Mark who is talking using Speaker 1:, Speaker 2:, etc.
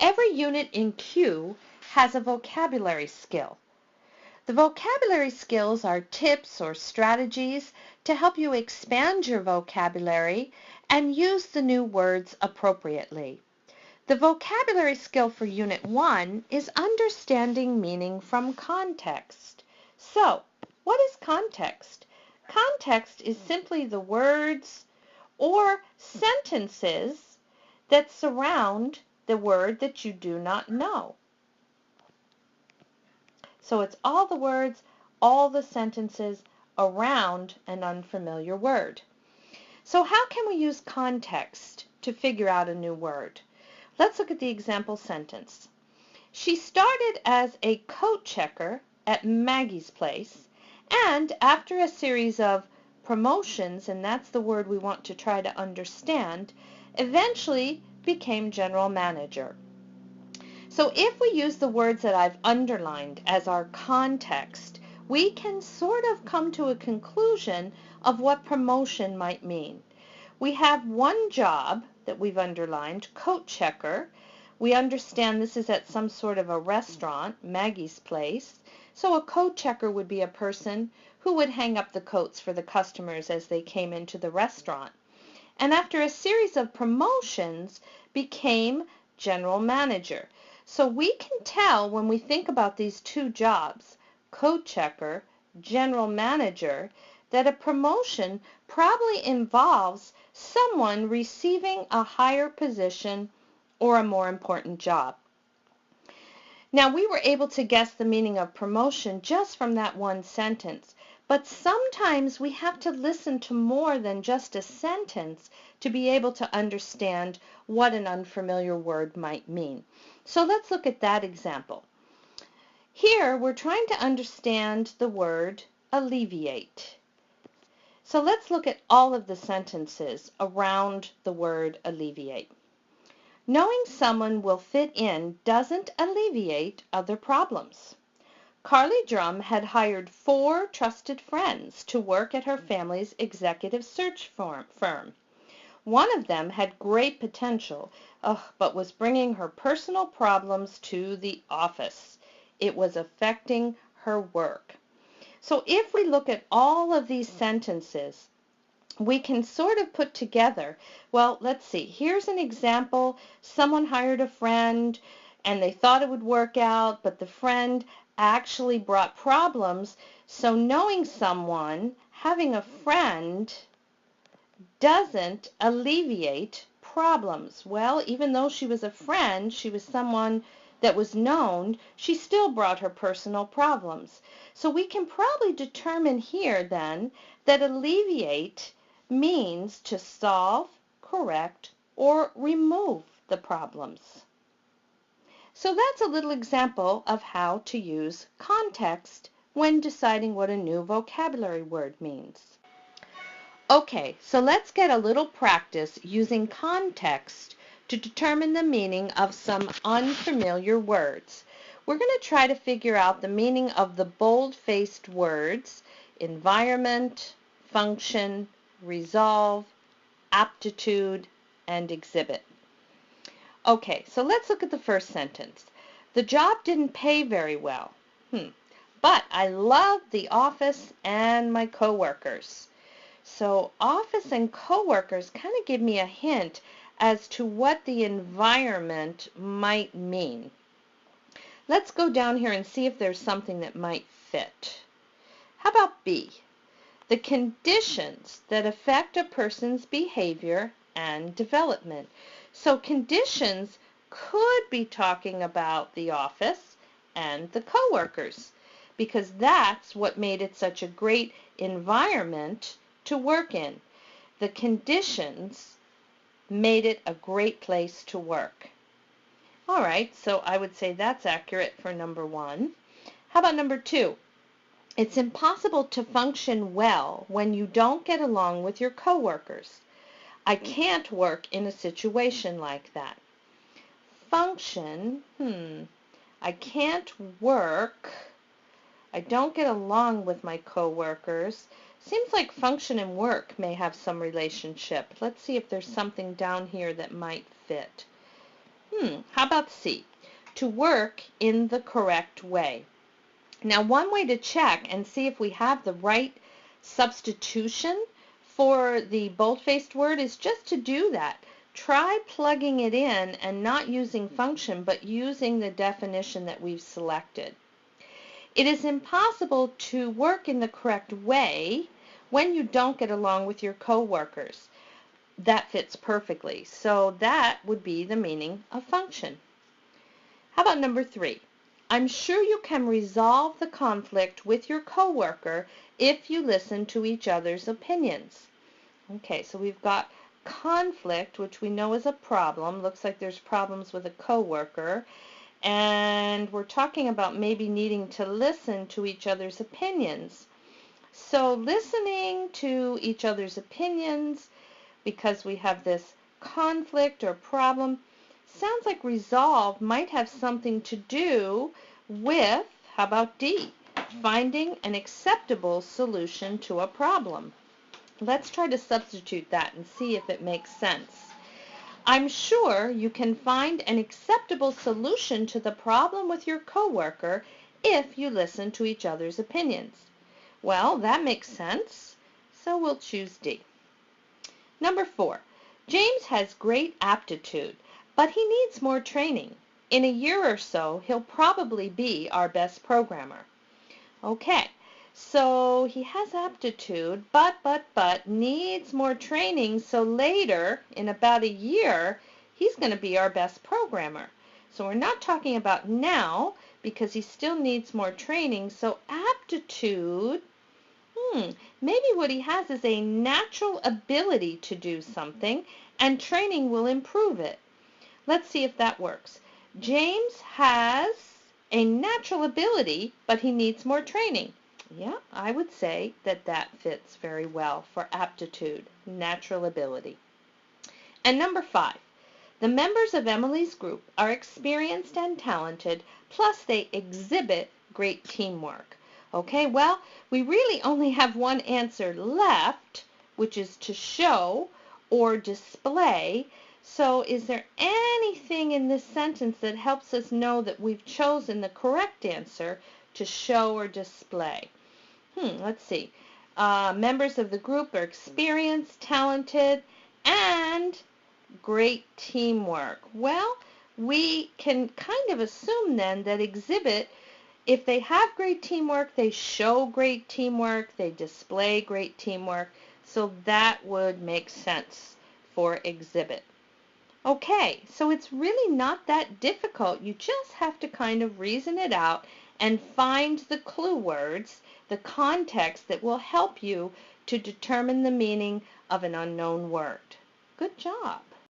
Speaker 1: Every unit in Q has a vocabulary skill. The vocabulary skills are tips or strategies to help you expand your vocabulary and use the new words appropriately. The vocabulary skill for Unit 1 is understanding meaning from context. So, what is context? Context is simply the words or sentences that surround the word that you do not know. So it's all the words, all the sentences around an unfamiliar word. So how can we use context to figure out a new word? Let's look at the example sentence. She started as a coat checker at Maggie's place, and after a series of promotions, and that's the word we want to try to understand, eventually became general manager. So if we use the words that I've underlined as our context, we can sort of come to a conclusion of what promotion might mean. We have one job that we've underlined, coat checker. We understand this is at some sort of a restaurant, Maggie's place. So a coat checker would be a person who would hang up the coats for the customers as they came into the restaurant. And after a series of promotions, became general manager. So we can tell when we think about these two jobs, coat checker, general manager, that a promotion probably involves someone receiving a higher position or a more important job. Now, we were able to guess the meaning of promotion just from that one sentence, but sometimes we have to listen to more than just a sentence to be able to understand what an unfamiliar word might mean. So let's look at that example. Here, we're trying to understand the word alleviate. So let's look at all of the sentences around the word alleviate. Knowing someone will fit in doesn't alleviate other problems. Carly Drum had hired 4 trusted friends to work at her family's executive search firm. One of them had great potential, but was bringing her personal problems to the office. It was affecting her work. So if we look at all of these sentences, we can sort of put together, well, let's see. Here's an example. Someone hired a friend, and they thought it would work out, but the friend actually brought problems. So knowing someone, having a friend, doesn't alleviate problems. Well, even though she was a friend, she was someone that was known, she still brought her personal problems. So we can probably determine here then that alleviate means to solve, correct, or remove the problems. So that's a little example of how to use context when deciding what a new vocabulary word means. Okay, so let's get a little practice using context to determine the meaning of some unfamiliar words. We're going to try to figure out the meaning of the bold-faced words environment, function, resolve, aptitude, and exhibit. Okay, so let's look at the first sentence. The job didn't pay very well, but I love the office and my coworkers. So office and coworkers kind of give me a hint as to what the environment might mean. Let's go down here and see if there's something that might fit. How about B? The conditions that affect a person's behavior and development. So conditions could be talking about the office and the coworkers, because that's what made it such a great environment to work in. The conditions made it a great place to work. All right, so I would say that's accurate for number 1. How about number 2? It's impossible to function well when you don't get along with your coworkers. I can't work in a situation like that. Function, I can't work. I don't get along with my coworkers. Seems like function and work may have some relationship. Let's see if there's something down here that might fit. How about C? To work in the correct way. Now, one way to check and see if we have the right substitution for the bold-faced word is just to do that. Try plugging it in and not using function, but using the definition that we've selected. It is impossible to work in the correct way when you don't get along with your coworkers. That fits perfectly. So that would be the meaning of function. How about number 3? I'm sure you can resolve the conflict with your coworker if you listen to each other's opinions. Okay, so we've got conflict, which we know is a problem. Looks like there's problems with a coworker. And we're talking about maybe needing to listen to each other's opinions. So listening to each other's opinions, because we have this conflict or problem, sounds like resolve might have something to do with, how about D, finding an acceptable solution to a problem. Let's try to substitute that and see if it makes sense. I'm sure you can find an acceptable solution to the problem with your coworker if you listen to each other's opinions. Well, that makes sense, so we'll choose D. Number 4, James has great aptitude, but he needs more training. In a year or so, he'll probably be our best programmer. Okay, so he has aptitude, but needs more training, so later, in about a year, he's going to be our best programmer. So we're not talking about now, because he still needs more training, so aptitude, maybe what he has is a natural ability to do something, and training will improve it. Let's see if that works. James has a natural ability, but he needs more training. Yeah, I would say that that fits very well for aptitude, natural ability. And number 5, the members of Emily's group are experienced and talented, plus they exhibit great teamwork. Okay, well, we really only have one answer left, which is to show or display. So is there anything in this sentence that helps us know that we've chosen the correct answer to show or display? Let's see. Members of the group are experienced, talented, and great teamwork. Well, we can kind of assume then that exhibit, if they have great teamwork, they show great teamwork, they display great teamwork, so that would make sense for exhibit. Okay, so it's really not that difficult. You just have to kind of reason it out and find the clue words, the context that will help you to determine the meaning of an unknown word. Good job.